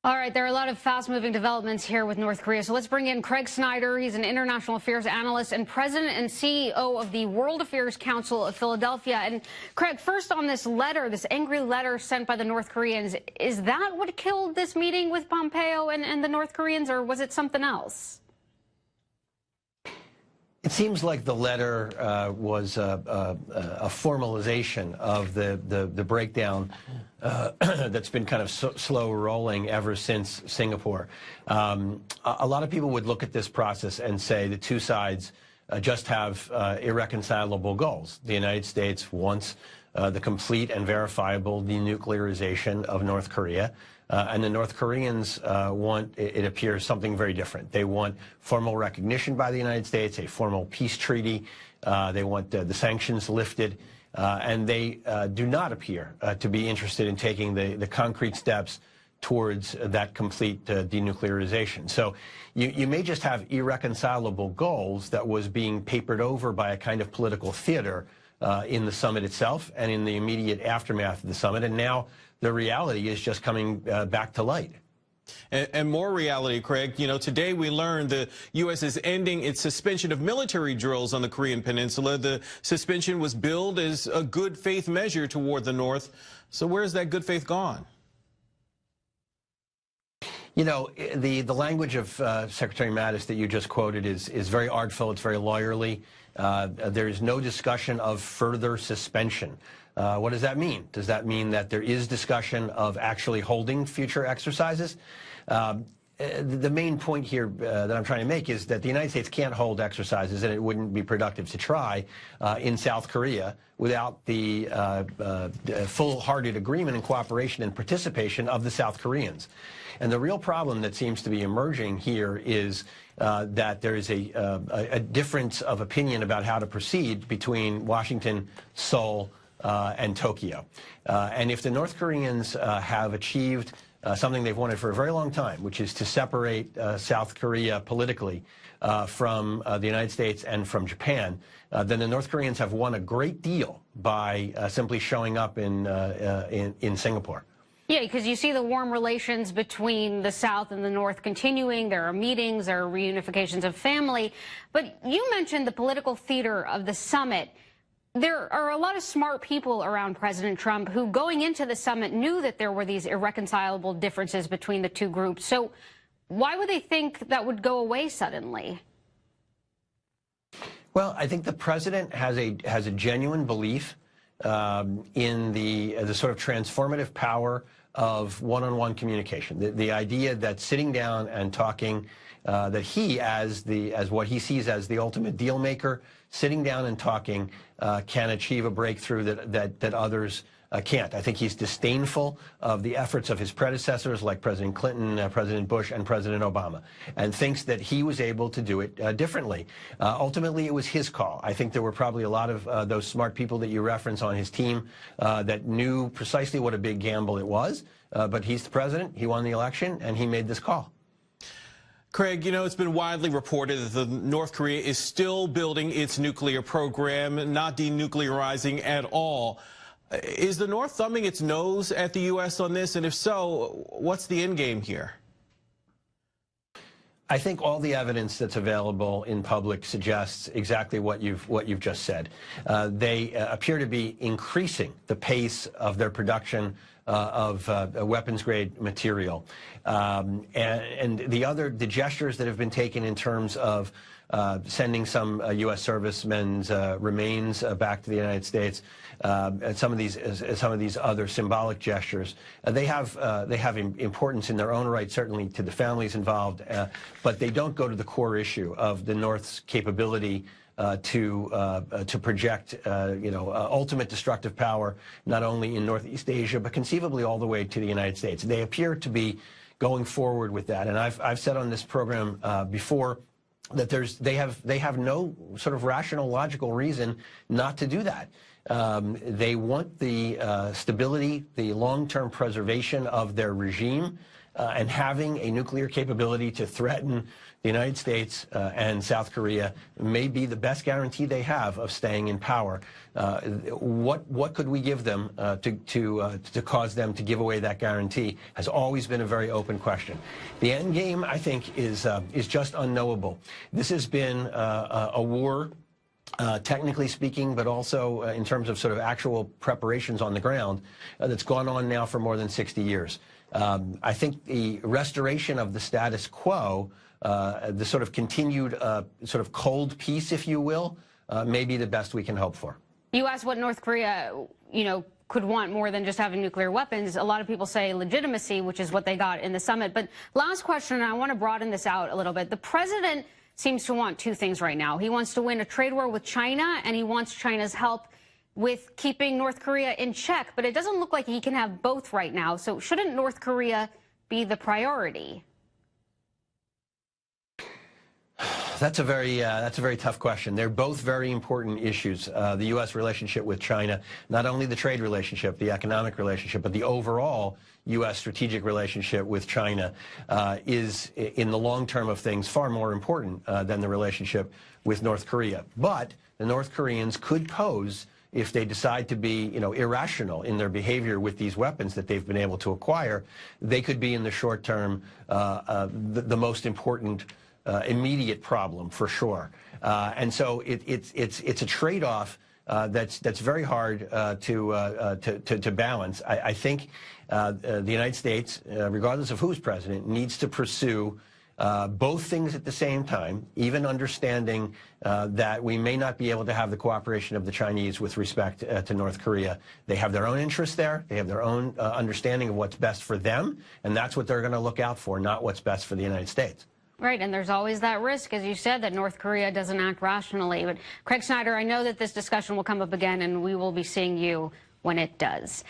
All right, there are a lot of fast-moving developments here with North Korea. So let's bring in Craig Snyder. He's an international affairs analyst and president and CEO of the World Affairs Council of Philadelphia. And Craig, first on this letter, this angry letter sent by the North Koreans, is that what killed this meeting with Pompeo and the North Koreans, or was it something else? It seems like the letter was a formalization of the breakdown that's been kind of slow rolling ever since Singapore. A lot of people would look at this process and say the two sides just have irreconcilable goals. The United States wants the complete and verifiable denuclearization of North Korea. And the North Koreans want, it appears, something very different. They want formal recognition by the United States, a formal peace treaty. They want the sanctions lifted. And they do not appear to be interested in taking the concrete steps towards that complete denuclearization. So you may just have irreconcilable goals that was being papered over by a kind of political theater in the summit itself and in the immediate aftermath of the summit. And now the reality is just coming back to light. And more reality, Craig. You know, today we learned the U.S. is ending its suspension of military drills on the Korean Peninsula. The suspension was billed as a good faith measure toward the North. So where's that good faith gone? You know, the language of Secretary Mattis that you just quoted is very artful. It's very lawyerly. There is no discussion of further suspension. What does that mean? Does that mean that there is discussion of actually holding future exercises? The main point here that I'm trying to make is that the United States can't hold exercises, and it wouldn't be productive to try in South Korea without the full-hearted agreement and cooperation and participation of the South Koreans. And the real problem that seems to be emerging here is that there is a difference of opinion about how to proceed between Washington, Seoul, and Tokyo. And if the North Koreans have achieved something they've wanted for a very long time, which is to separate South Korea politically from the United States and from Japan, then the North Koreans have won a great deal by simply showing up in Singapore. Yeah, because you see the warm relations between the South and the North continuing. There are meetings, there are reunifications of family. But you mentioned the political theater of the summit. There are a lot of smart people around President Trump who, going into the summit, knew that there were these irreconcilable differences between the two groups. So why would they think that would go away suddenly? Well, I think the president has a genuine belief in the sort of transformative power of one-on-one communication. The idea that sitting down and talking, that he, as what he sees as the ultimate deal maker, sitting down and talking can achieve a breakthrough that others can't. I think he's disdainful of the efforts of his predecessors like President Clinton, President Bush, and President Obama, and thinks that he was able to do it differently. Ultimately, it was his call. I think there were probably a lot of those smart people that you reference on his team that knew precisely what a big gamble it was, but he's the president, he won the election, and he made this call. Craig, you know, it's been widely reported that the North Korea is still building its nuclear program, not denuclearizing at all. Is the North thumbing its nose at the U.S. on this? And if so, what's the end game here? I think all the evidence that's available in public suggests exactly what you've just said. They appear to be increasing the pace of their production of weapons-grade material, and the gestures that have been taken in terms of sending some U.S. servicemen's remains back to the United States, and some of these other symbolic gestures, they have importance in their own right, certainly to the families involved, but they don't go to the core issue of the North's capability to project, ultimate destructive power, not only in Northeast Asia, but conceivably all the way to the United States. They appear to be going forward with that, and I've said on this program before that they have no sort of rational, logical reason not to do that. They want the stability, the long-term preservation of their regime, and having a nuclear capability to threaten the United States and South Korea may be the best guarantee they have of staying in power. What could we give them to cause them to give away that guarantee has always been a very open question. The end game, I think, is just unknowable. This has been a war, technically speaking, but also in terms of sort of actual preparations on the ground, that's gone on now for more than 60 years. I think the restoration of the status quo, the sort of continued sort of cold peace, if you will, may be the best we can hope for. You asked what North Korea, could want more than just having nuclear weapons. A lot of people say legitimacy, which is what they got in the summit. But last question, and I want to broaden this out a little bit. The president seems to want two things right now. He wants to win a trade war with China, and he wants China's help with keeping North Korea in check. But it doesn't look like he can have both right now. So shouldn't North Korea be the priority? That's a very tough question. They're both very important issues. The U.S. relationship with China, not only the trade relationship, the economic relationship, but the overall U.S. strategic relationship with China is, in the long term of things, far more important than the relationship with North Korea. But the North Koreans could pose, if they decide to be, irrational in their behavior with these weapons that they've been able to acquire, they could be in the short term the most important immediate problem, for sure. And so it's a trade-off that's very hard to balance. I think the United States, regardless of who's president, needs to pursue both things at the same time, even understanding that we may not be able to have the cooperation of the Chinese with respect to North Korea. They have their own interests there. They have their own understanding of what's best for them, and that's what they're going to look out for, not what's best for the United States. Right, and there's always that risk, as you said, that North Korea doesn't act rationally. But Craig Snyder, I know that this discussion will come up again, and we will be seeing you when it does.